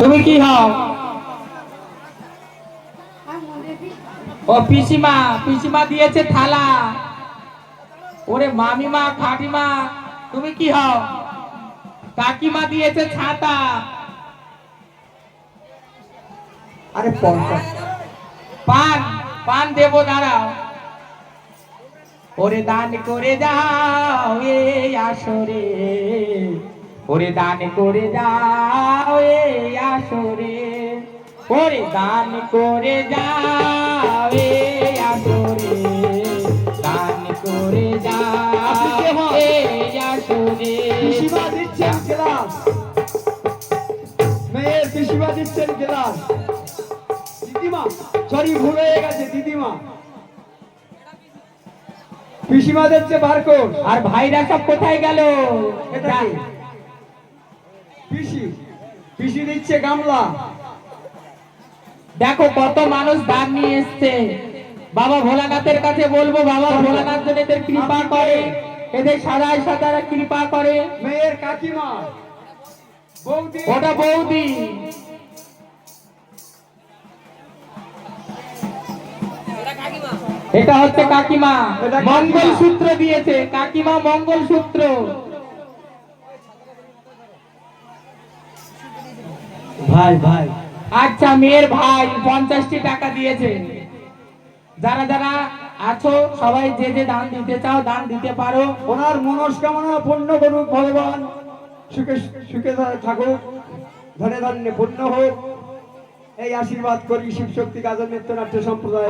তুমি কি হও? ও পিসিমা, পিসিমা দিয়েছে থালা। ওরে মামিমা, খাটিমা, তুমি কি হও? কাকিমা দিয়েছে ছাতা। আরে পঞ্চাশ পান, পান দেবো, দাঁড়াও। ওরে দান করে যাও এই আসরে, ওরে দান করে যাও এই আসরে, ওরে দান করে যাও এই আসরে, দান করে যাও এই আসরে। পিসিমা দিচ্ছেন গ্লাস, মেয়ের পিসিমা দিচ্ছেন গ্লাস। দিদিমা, সরি ভুল হয়ে গেছে দিদিমা। পিসিমা দিচ্ছে বারকোড। আর ভাইরা সব কোথায় গেল? এটা কি? পিসি, পিসি দিচ্ছে গামলা। দেখো কত মানুষ দান নিয়ে এসছে। বাবা ভোলানাথের কাছে বলবো, বাবা ভোলানাথ যেন এদের কৃপা করে, এদের সারায় সাতারা কৃপা করে। মেয়ের কাকিমা, বৌদি, ওটা বৌদি। এটা হচ্ছে কাকিমা, এটা কাকিমা। মঙ্গল সূত্র দিয়েছে কাকিমা, মঙ্গল সূত্র। ভাই ভাই, আচ্ছা, মেয়ের ভাই 50টি টাকা দিয়েছে। যারা যারা আছো সবাই যে যে দান দিতে চাও দান দিতে পারো। ওনার মনস্কামনা পূর্ণ করুক ভগবান, সুখে সুখে থাকুক, ধনে ধান্যে পূর্ণ হোক, এই আশীর্বাদ করি শিব শক্তি গাজন নৃত্য নাট্য সম্প্রদায়।